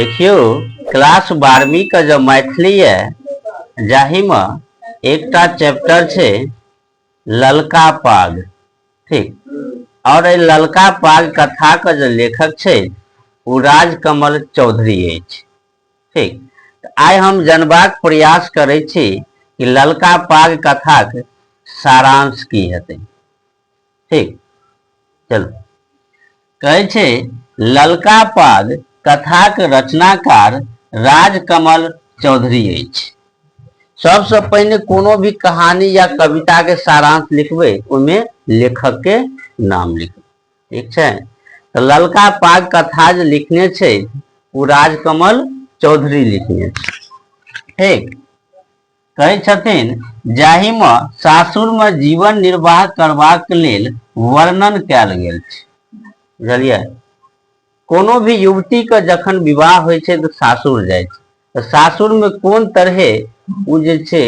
देखियो क्लास 12वीं का जो मैथिली है जाहि में एकटा चैप्टर छे ललका पाग। ठीक। और ये ललका पाग कथा का जो लेखक छे वो राजकमल चौधरी है। ठीक। आइ हम जनबाक प्रयास करे छी कि ललका पाग कथा के सारांश की हेतै। ठीक। चलो कहे छे ललका पाग कथा के रचनाकार राजकमल चौधरी है। सबसे पहले कोनो भी कहानी या कविता के सारांश लिखबे उनमें लेखक के नाम लिखबे। ठीक है। तो ललका पाग कथा जो लिखने छे वो राजकमल चौधरी लिखने छे। ठीक। कहे छथिन जाहि में सासुर में जीवन निर्वाह करबाक लेल वर्णन कैल गेल छे। बुझलिए कोनो भी युवती का जखन विवाह होय छे तो सासुर जाय छे। तो सासुर में कोन तरहे उ जे छे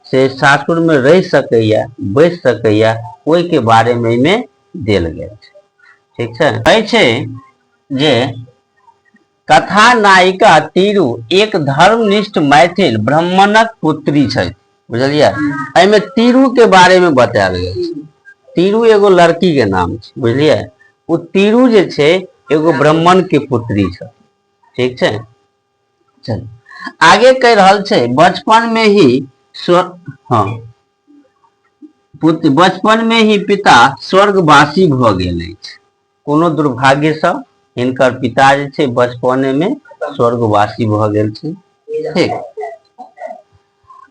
से सासुर में रह सकैया बस सकैया ओई के बारे में देल गेल छे। ठीक है। कहे छे जे कथा नायिका तीरू एक धर्मनिष्ठ मैथिल ब्राह्मणक पुत्री छे। बुझलिए एमे तीरू के बारे में बतायल गेल छे। तीरू एगो लड़की के नाम छे। बुझलिए वो तीरू जे छे एगो ब्राह्मण के पुत्री छे। ठीक है। चल आगे कह रहल छे बचपन में ही बचपन में ही पिता स्वर्गवासी भ गेल अछि। कोनो दुर्भाग्य से हिनकर पिता जे छे बचपने में स्वर्गवासी भ गेल छे। ठीक।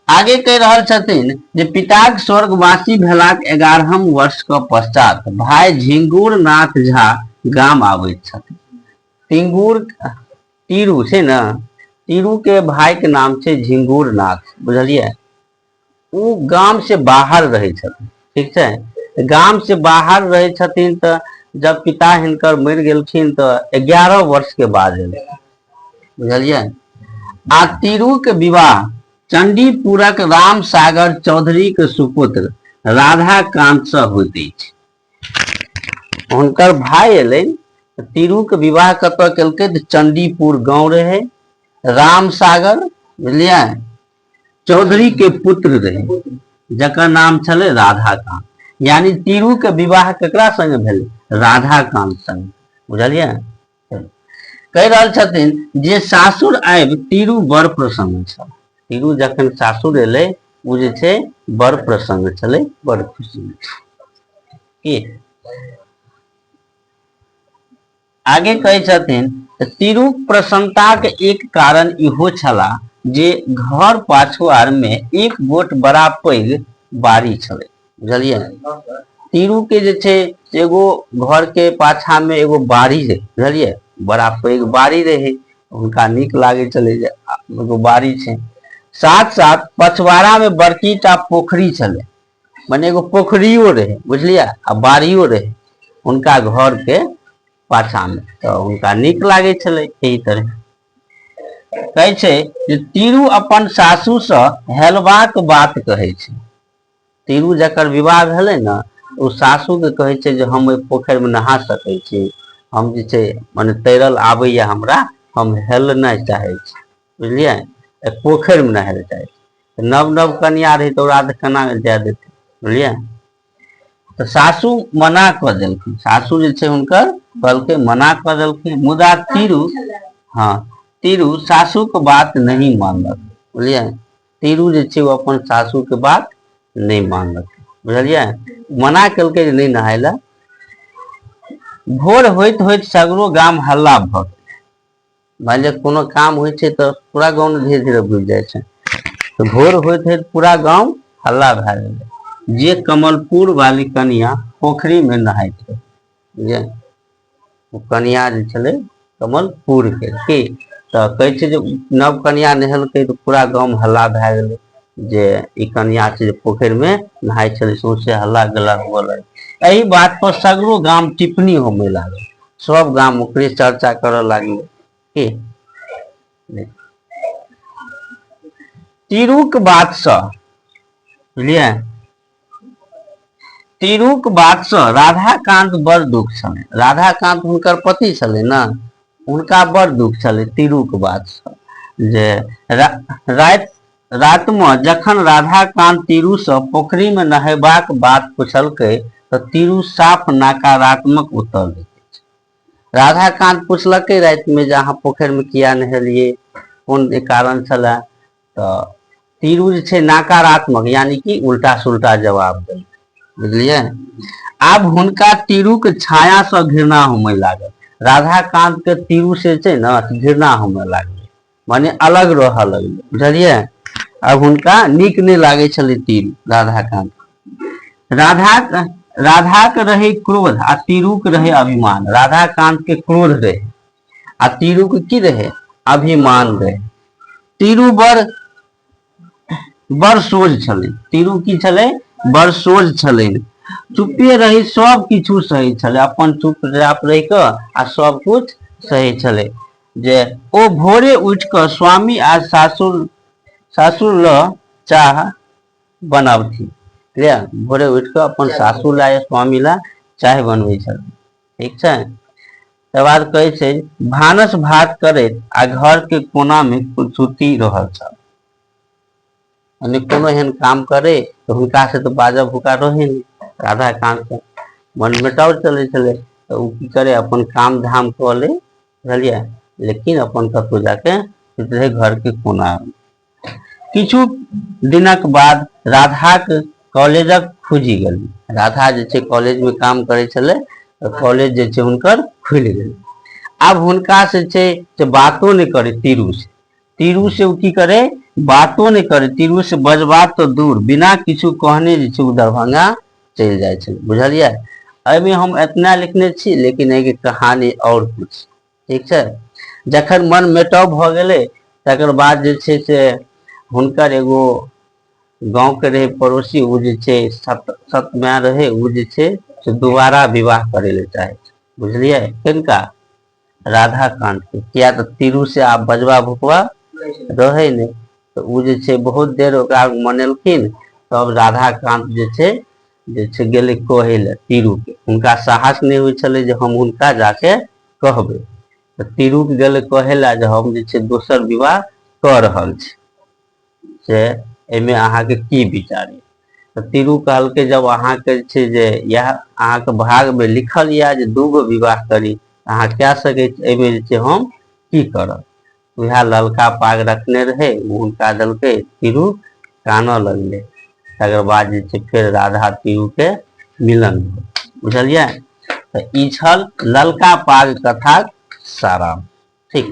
आगे कह रहल छथिन जे पिताक स्वर्गवासी भेलाक 11हम वर्ष के पश्चात भाई झिंगुर नाथ झा गाम आबैत छथिन। तीरू छे ना तीरू के भाई के नाम छे झिंगुर नाथ। बुझलिए वो गांव से बाहर रहे छथिन। ठीक है। गांव से बाहर रहे छथिन तो जब पिता हिनकर मर गेलखिन तो 11 वर्ष के बाद एले। बुझलिए आ तीरू के विवाह चंडीपुरक राम सागर चौधरी के सुपुत्र राधा कांत से होइत अछि। हुनकर भाई एले तीरू के विवाह कतऽ केलकै तो चंडीपुर गांव रहे राम सागर बुझलिए चौधरी के पुत्र रहे जकर नाम छले राधा कांत। यानी तीरू के विवाह केकरा संगे भेले राधा कांत संगे। बुझलिए कह रहल छथिन जे सासुर आबि तीरू बड़ प्रसन्न छल। तीरू जखन सासुर एले वो जे छे बड़ प्रसन्न छले बड़ खुशी में की। आगे कहे छथिन तीरू प्रसन्नता के एक कारण इहो छला जे घर पाछुआर में एक गोट बड़ा पैघ बाड़ी छले। बुझलिए तीरू के जे छे एगो घर के पाछा में एगो बाड़ी रहे। बुझलिए बड़ा पैघ बाड़ी रहे उनका नीक लागे चले एगो बाड़ी छे। साथ साथ पछवाड़ा में बड़की टा पोखरी छले माने एगो पोखरियो रहे। बुझलिए आ बाड़ियो रहे उनका घर के पाछा में तो उनका नीक लागे छले। यही तरह कहे छे जे तीरू अपन सासू से हेलबाक बात कहे छे। तीरू जकर विवाह भेले ना वो सासू के कहे छे जे हम ओई पोखर में नहा सके छी। हम जे छे माने तैरल आबैया हमरा हम हेलना चाहे छी। बुझलिए पोखर में नहाय चाहे छी। नव नव कन्या रही तो ओकरा केना जाय देते। बुझलिए तो सासू मना कर देलखिन। सासू जे छे हुनकर कहलके मना कर देलखिन मुदा तीरू सासू के बात नहीं मानलक। बुझलिए तीरू जे छे वो अपन सासू के बात नहीं मानलक। बुझलिए मना केलके जे नहीं नहायला। भोर होइत होइत सगरो गाम हल्ला भ गेल। मान लिया कोनो काम होय छे तो पूरा गांव धीरे धीरे बुझ जाय छे। तो भोर होइत होइत पूरा गांव हल्ला भए गेलै जे कमलपुर वाली कन्या पोखरी में नहाइत रहे। बुझलिए वो कन्या जे छले कमलपुर के की तो कहे छे जे नव कन्या नहेलकै तो पूरा गांव में हल्ला भए गेलै जे ई कन्या छे पोखर में नहाय छले सौंसे हल्ला गल्ला हुआ लगे। यही बात पर सगरो गांव टिप्पणी होमे लागल। सब गांव ओकरे चर्चा करे लागल की। तीरूक बात से बुझलिए तीरूक बात से राधा कांत बड़ दुख छले। राधा कांत हुनकर पति छले ना उनका बड़ दुख छलै तीरूक बात जे रात में जखन राधाकांत तीरू से पोखरी में नहेबाक बात पूछलकै तो तीरू साफ नकारात्मक उत्तर देते। राधाकांत पूछलकै रात में जे अहाँ पोखर में किया नहेलिए, कोन कारण छला, तो तीरू जे छै नकारात्मक यानी कि उल्टा सुल्टा जवाब देल। बुझलिए। आब हुनका तीरू के छाया से घृणा होमे लागल। राधाकांत के तीरू से छै ना घृणा होमे लागल, माने अलग रह लगल। बुझलिए। अब हुनका नीक नहीं लागे छलै तीरू राधाकांत। राधा के रहे क्रोध आ तीरू के रहे अभिमान। राधाकांत के क्रोध रहे आ तीरू के की रहे अभिमान रहे। तीरू बड़ सोझ छलै। तीरू की छलै बड़ सोझ छलै, चुप्पे रही सब किछु सही छलै, अपन चुपचाप रहि क आ सब कुछ सही छलै। जे ओ भोरे उठ क स्वामी आ सासुर ल चाह बनावथी। भोरे उठ क अपन सासुर ला स्वामी ला चाय बनबै छल। ठीक छै। तकर बाद कहै छै भानस भात करैत आ घर के कोना में सुती रहल छल। यानी कोनो एहन काम करे तो हुनका से तो बाजा भूका रहे नहीं। राधाकांत के मन मेटाव चले छले तो उ की करे अपन काम धाम क ले। बुझलिए। लेकिन अपन कतौ जाके रहे घर के कोना में। किछु दिनक बाद राधा के कॉलेजक खुजी गेली। राधा जे छै कॉलेज में काम करे छले तो कॉलेज जे छै हुनकर खुल गेल। अब हुनका से छै से बातो नहीं करे तीरू से। तीरू से की करे बातो नहीं करे। तीरू से बजबात तो दूर, बिना किछु कहने जे छै उ दरभंगा चल जाए छे। बुझलिए। एहिमे हम इतना लिखने छी, लेकिन एके कहानी और कुछ। ठीक है। जखन मन मेटाव भ गेले तकर बाद जे छै से हुनकर एगो गांव के रहे पड़ोसी, उ जे छै सतमे रहे, उ जे छै से दोबारा विवाह करे ले चाहे। बुझलिए। किनका राधाकांत के। किया तो तीरू से आप बजवा भुकवा रहे नहीं, तो उ जे छै बहुत देर ओकरा मनेलखिन। तब राधाकांत जे छै गेले कहे ले तीरू के। हुनका साहस नहीं हुई छले जे हम हुनका जाके कहबे। तो तीरू के गेले कहे ला जे हम जे छै दोसर विवाह क रहल छी, से एमे अहाँ के की विचार है। तो तीरू कहलके जब अहाँ के छै जे यह अहाँ के भाग में लिखल या जे दूगो विवाह करी, अहाँ कह सके एमे जे छै हम की करब। वह ललका पाग रखने रहे, हुनका दलके तीरू कानऽ लगले। तकर बाद जे छै फिर राधा तीरू के मिलन। बुझलिए। तो ई छल ललका पाग कथा सारांश। ठीक।